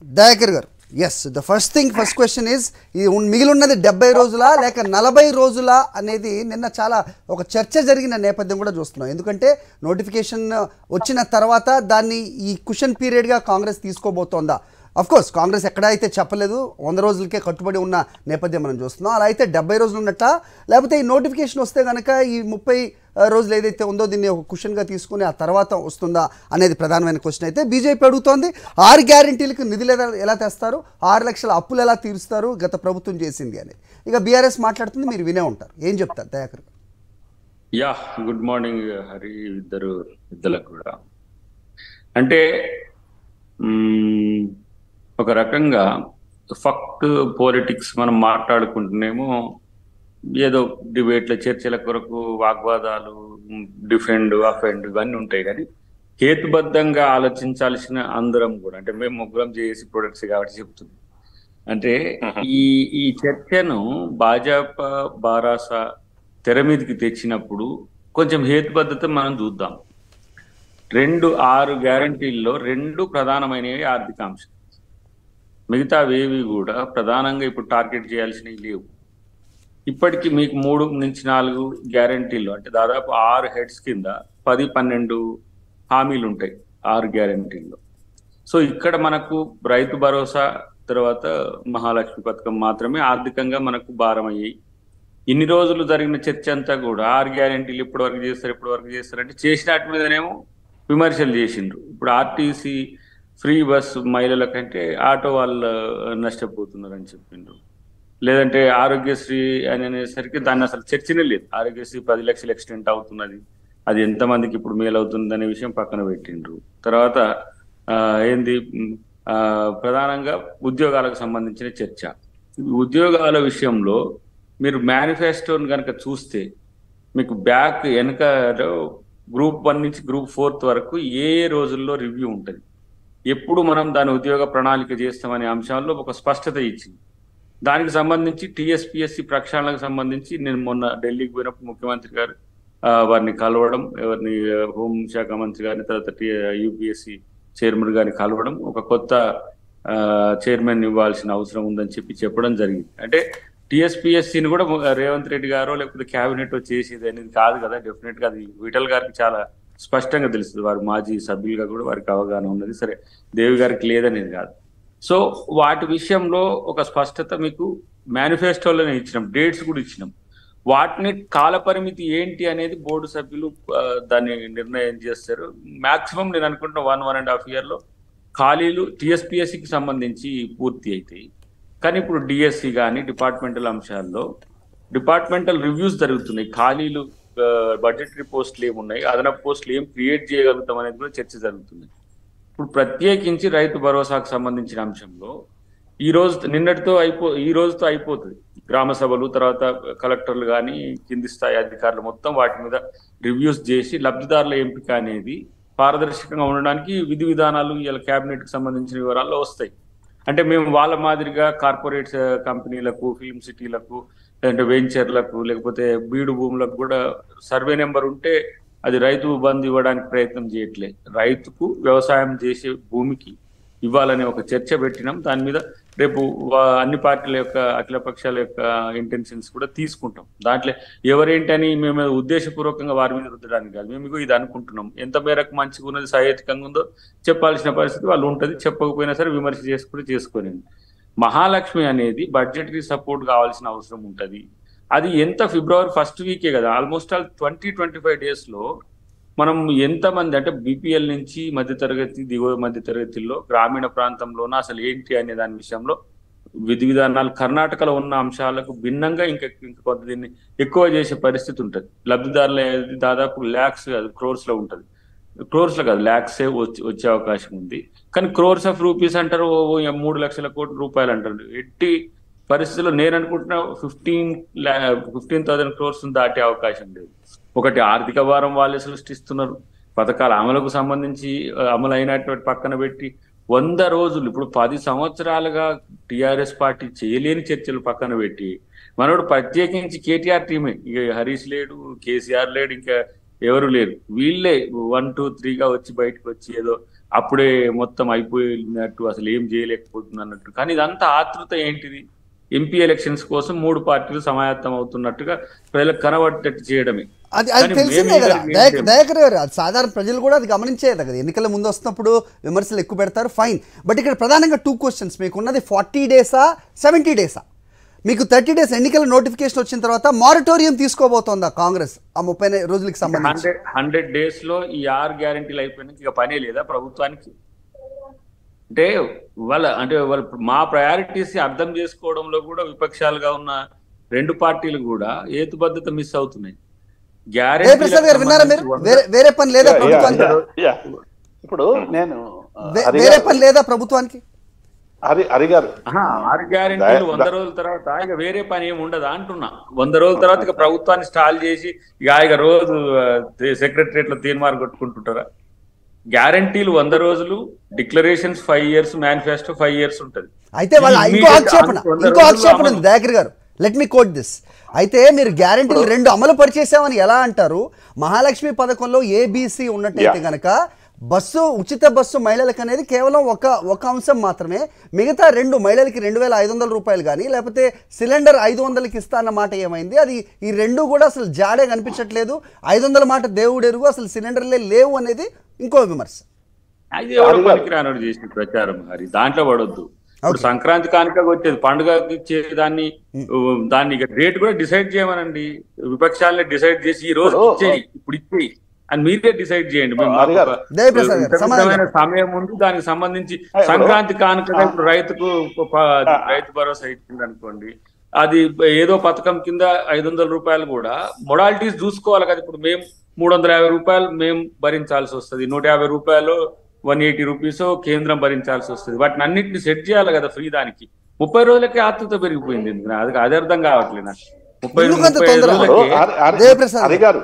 Dayakar garu, yes, the first question is, ఈ మిగిలిన్నది 70 రోజులా లేక 40 రోజులా అనేది నిన్న చాలా ఒక చర్చ జరిగిన నేపథ్యం కూడా చూస్తున్నాం. ఎందుకంటే నోటిఫికేషన్ వచ్చిన తర్వాత దాన్ని ఈ క్వశ్చన్ పీరియడ్గా కాంగ్రెస్ తీసుకోబోతోందా? కోర్స్ కాంగ్రెస్ ఎక్కడైతే చెప్పలేదు, 100 రోజులకే కట్టుబడి ఉన్న నేపథ్యం మనం చూస్తున్నాం. అలా అయితే 70 రోజులు ఉన్నట్ట, లేకపోతే ఈ నోటిఫికేషన్ వస్తే కనుక ఈ 30 రోజులు ఏదైతే ఉందో దీన్ని ఒక క్వశ్చన్గా తీసుకుని ఆ తర్వాత వస్తుందా అనేది ప్రధానమైన క్వశ్చన్. అయితే బీజేపీ అడుగుతోంది 6 గ్యారెంటీలకు నిధులు ఎలా తెస్తారు, 6 లక్షల అప్పులు ఎలా తీరుస్తారు గత ప్రభుత్వం చేసింది అని. ఇక బీఆర్ఎస్ మాట్లాడుతుంది, మీరు వినే ఉంటారు. ఏం చెప్తారు Dayakar? Yeah, good morning Hari, ఇద్దరికి కూడా. అంటే ఒక రకంగా ఫక్ట్ పాలిటిక్స్ మనం మాట్లాడుకుంటున్నామో, ఏదో డిబేట్ల చర్చల కొరకు వాగ్వాదాలు, డిఫెండ్ అఫెండ్ ఇవన్నీ ఉంటాయి. కానీ హేతుబద్ధంగా ఆలోచించాల్సిన అందరం కూడా, అంటే మేము ముగ్గురం చేసి ప్రొడక్ట్స్ కాబట్టి చెప్తుంది. అంటే ఈ చర్చను భాజపా బారాస తెర మీదకి తెచ్చినప్పుడు కొంచెం హేతుబద్ధత మనం చూద్దాం. 6 గ్యారంటీల్లో 2 ప్రధానమైనవి ఆర్థిక అంశాలు. మిగతావేవి కూడా ప్రధానంగా ఇప్పుడు టార్గెట్ చేయాల్సినవి లేవు. ఇప్పటికీ మీకు 3 నుంచి 4 గ్యారంటీలు, అంటే దాదాపు 6 హెడ్స్ కింద 10-12 హామీలు ఉంటాయి 6 గ్యారంటీల్లో. సో ఇక్కడ మనకు రైతు భరోసా తర్వాత మహాలక్ష్మి పథకం మాత్రమే ఆర్థికంగా మనకు భారం అయ్యాయి. ఇన్ని రోజులు జరిగిన చర్చ అంతా కూడా 6 గ్యారంటీలు ఇప్పటి వరకు చేస్తారంటే చేసినట్టు మీదనేమో విమర్శలు చేసిండ్రు. ఇప్పుడు ఆర్టీసీ ఫ్రీ బస్ మహిళల కంటే ఆటో వాళ్ళు నష్టపోతున్నారని చెప్పిండ్రు. లేదంటే ఆరోగ్యశ్రీ అని అనేసరికి దాన్ని అసలు చర్చనే లేదు. ఆరోగ్యశ్రీ 10 లక్షలు ఎక్స్టెంట్ అవుతున్నది, అది ఎంతమందికి ఇప్పుడు మేలు అవుతుంది అనే విషయం పక్కన పెట్టిండ్రు. తర్వాత ప్రధానంగా ఉద్యోగాలకు సంబంధించిన చర్చ. ఉద్యోగాల విషయంలో మీరు మేనిఫెస్టోని కనుక చూస్తే మీకు బ్యాక్ వెనక గ్రూప్ 1 నుంచి గ్రూప్ 4 వరకు ఏ రోజుల్లో రివ్యూ ఉంటుంది, ఎప్పుడు మనం దాని ఉద్యోగ ప్రణాళిక చేస్తామనే అంశాల్లో ఒక స్పష్టత ఇచ్చింది. దానికి సంబంధించి టీఎస్పీఎస్సీ ప్రక్షాళనకు సంబంధించి నేను మొన్న ఢిల్లీకి పోయినప్పుడు ముఖ్యమంత్రి గారు వారిని కలవడం, హోంశాఖ మంత్రి గారిని, తర్వాత యూపీఎస్సీ చైర్మన్ గారిని కలవడం, ఒక కొత్త చైర్మన్ ఇవ్వాల్సిన అవసరం ఉందని చెప్పడం జరిగింది. అంటే టీఎస్పీఎస్సీని కూడా రేవంత్ రెడ్డి గారో లేకపోతే క్యాబినెట్ చేసేది అనేది కాదు కదా. డెఫినెట్ గా అది విఠల్ గారికి చాలా స్పష్టంగా తెలుస్తుంది, వారు మాజీ సభ్యులుగా కూడా వారికి అవగాహన ఉన్నది. సరే, దేవి గారికి లేదనేది కాదు. సో వాటి విషయంలో ఒక స్పష్టత మీకు మేనిఫెస్టోలోనే ఇచ్చినాం, డేట్స్ కూడా ఇచ్చినాం. వాటిని కాలపరిమితి ఏంటి అనేది బోర్డు సభ్యులు దాన్ని నిర్ణయం చేస్తారు. మాక్సిమం నేను అనుకుంటున్న 1.5 year ఖాళీలు టీఎస్పీఎస్సీకి సంబంధించి పూర్తి అవుతాయి. కానీ ఇప్పుడు డిఎస్సి కానీ డిపార్ట్మెంటల్ అంశాల్లో డిపార్ట్మెంటల్ రివ్యూస్ జరుగుతున్నాయి. ఖాళీలు, బడ్జెటరీ పోస్టులు ఏమున్నాయి, అదనపు పోస్టులు ఏం క్రియేట్ చేయగలుగుతాం అనేది కూడా చర్చ జరుగుతుంది. ఇప్పుడు ప్రత్యేకించి రైతు భరోసాకు సంబంధించిన అంశంలో ఈ రోజుతో అయిపోతుంది. గ్రామ సభలు, తర్వాత కలెక్టర్లు కానీ కింది స్థాయి అధికారులు మొత్తం వాటి మీద రివ్యూస్ చేసి లబ్ధిదారుల ఎంపిక అనేది పారదర్శకంగా ఉండడానికి విధి విధానాలు ఇలా క్యాబినెట్ కి సంబంధించిన వివరాల్లో వస్తాయి. అంటే మేము వాళ్ళ మాదిరిగా కార్పొరేట్ కంపెనీలకు, ఫిల్మ్ సిటీలకు, లేదంటే వెంచర్లకు, లేకపోతే బీడు భూములకు కూడా సర్వే నెంబర్ ఉంటే అది రైతు బంధు ఇవ్వడానికి ప్రయత్నం చేయట్లే. రైతుకు వ్యవసాయం చేసే భూమికి ఇవ్వాలనే ఒక చర్చ పెట్టినాం. దాని మీద రేపు అన్ని పార్టీల యొక్క, అఖిల పక్షాల యొక్క ఇంటెన్షన్స్ కూడా తీసుకుంటాం. దాంట్లో ఎవరేంటని మేము ఉద్దేశపూర్వకంగా వారి మీద రుద్దడానికి కాదు, మేము ఇది అనుకుంటున్నాం. ఎంత మేరకు మంచిగా ఉన్నది, సహేతుకంగా ఉందో చెప్పాల్సిన పరిస్థితి వాళ్ళు ఉంటుంది. చెప్పకపోయినా సరే విమర్శ చేసుకొని మహాలక్ష్మి అనేది బడ్జెటరీ సపోర్ట్ కావాల్సిన అవసరం ఉంటుంది. అది ఎంత ఫిబ్రవరి 1st వీకే కదా, ఆల్మోస్ట్ ఆల్ 20-25 days మనం ఎంతమంది, అంటే బీపీఎల్ నుంచి మధ్యతరగతి, దిగువ మధ్యతరగతిలో, గ్రామీణ ప్రాంతంలోన అసలు ఏంటి అనే దాని విషయంలో విధి విధానాలు కర్ణాటకలో ఉన్న అంశాలకు భిన్నంగా ఇంకా కొంత దీన్ని ఎక్కువ చేసే పరిస్థితి ఉంటుంది. లబ్ధిదారులు దాదాపు ల్యాక్స్ కాదు, క్రోర్స్లో ఉంటుంది. క్రోర్స్లో కాదు, ల్యాక్సే వచ్చే అవకాశం ఉంది. కానీ క్రోర్స్ ఆఫ్ రూపీస్ అంటారు, 3 లక్షల కోట్ల రూపాయలు అంటారు. ఎట్టి పరిస్థితుల్లో నేను అనుకుంటున్నా 15,000 crores దాటే అవకాశం లేదు. ఒకటి, ఆర్థిక భారం వాళ్ళే సృష్టిస్తున్నారు. పథకాల అమలుకు సంబంధించి అమలు అయినటువంటి పక్కన పెట్టి 100 రోజులు, ఇప్పుడు 10 సంవత్సరాలుగా టీఆర్ఎస్ పార్టీ చేయలేని చర్చలు పక్కన పెట్టి మనోడు ప్రత్యేకించి కేటీఆర్ టీమే, ఇక హరీష్ లేడు, కేసీఆర్ లేడు, ఇంకా ఎవరు లేరు, వీళ్ళే 1, 2, 3గా వచ్చి బయటకు వచ్చి ఏదో అప్పుడే మొత్తం అయిపోయినట్టు, అసలు ఏం చేయలేకపోతుంది అన్నట్టు. కానీ ఇదంతా ఆతృత ఏంటిది? ఎంపీ ఎలక్షన్స్ కోసం 3 పార్టీలు సమాయత్తం అవుతున్నట్టుగా ప్రజలకు కనబట్టేట్టు చేయడమే. అది తెలిసిందే కదా దయాకర్ గారు, అది సాధారణ ప్రజలు కూడా అది గమనించేది కదా. ఎన్నికల ముందు వస్తున్నప్పుడు విమర్శలు ఎక్కువ పెడతారు, ఫైన్. బట్ ఇక్కడ ప్రధానంగా 2 క్వశ్చన్స్. మీకు ఉన్నది 40 డేసా 70 డేసా? మీకు 30 డేస్ ఎన్నికల నోటిఫికేషన్ వచ్చిన తర్వాత మారటోరియం తీసుకోబోతోందా కాంగ్రెస్ ఆ 30 రోజులకి సంబంధించి? 100 days లో ఈ 6 గ్యారెంటీలు అయిపోయినాక ఇక పనే లేదా ప్రభుత్వానికి? అంటే వాళ్ళు మా ప్రయారిటీస్ అర్థం చేసుకోవడంలో కూడా విపక్షాలుగా ఉన్న 2 పార్టీలు కూడా హేతుబద్ధత మిస్ అవుతున్నాయి. జయప్రసాద్ గారు విన్నారా మీరు? వేరే పని లేదా ప్రభుత్వానికి? ఇప్పుడు నేను వేరే పని లేదా ప్రభుత్వానికి? హరి గారు 6 గ్యారెంటీలు 100 రోజుల తర్వాత ఇక వేరే పని ఏమి ఉండదా అంటున్నా. 100 రోజుల తర్వాత ఇక ప్రభుత్వాన్ని స్టాల్ చేసి ఇక రోజు సెక్రటరియట్ లో తీర్మానం కొట్టుకుంటుంటారా? గ్యారెంటీలు 100 రోజులు, డిక్లరేషన్స్ 5 years, మేనిఫెస్టో 5 years ఉంటది. అయితే వాళ్ళ ఇంకో ఆక్షేపణ ఉంది దయాకర్ గారు, లెట్ మీ కోట్ దిస్. అయితే మీరు గ్యారెంటీలు 2 అమలు పరిచేసామని ఎలా అంటారు? మహాలక్ష్మి పథకంలో ఏబిసి ఉన్నట్టయితే కనుక ఉచిత బస్సు మహిళలకు అనేది కేవలం ఒక అంశం మాత్రమే. మిగతా 2 మహిళలకి 2,500 రూపాయలు కానీ లేకపోతే సిలిండర్ 500కి ఇస్తా అన్న మాట ఏమైంది? అది ఈ 2 కూడా అసలు జాడే కనిపించట్లేదు. 500 మాట దేవుడెరుగు, అసలు సిలిండర్లే లేవు అనేది ఇంకో విమర్శ. అది ఎవరో పనికిరానోడు చేసిన ప్రచారం. మరి దాంట్లో పడొద్దు. ఇప్పుడు సంక్రాంతి కానుకగా వచ్చేది, పండుగకి ఇచ్చేది దాన్ని రేట్ కూడా డిసైడ్ చేయమనండి. విపక్షాలని డిసైడ్ చేసి ఈ రోజు ఇచ్చేయి, ఇప్పుడు ఇచ్చేయి అని మీరే డిసైడ్ చేయండి. సమయం ఉంది దానికి సంబంధించి. సంక్రాంతి కానుకగా ఇప్పుడు రైతు భరోసా ఇచ్చింది అనుకోండి, అది ఏదో పథకం కింద 500 రూపాయలు కూడా మొడాలిటీస్ చూసుకోవాలి కదా. ఇప్పుడు మేము 350 రూపాయలు మేము భరించాల్సి వస్తుంది, 150 రూపాయలు 180 రూపీస్ కేంద్రం భరించాల్సి వస్తుంది. వాటిని అన్నింటినీ సెట్ చేయాలి కదా ఫ్రీ. దానికి 30 రోజులకే ఆతృత పెరిగిపోయింది. అది అర్థం కావట్లేదు నాకు. 30 రోజులకి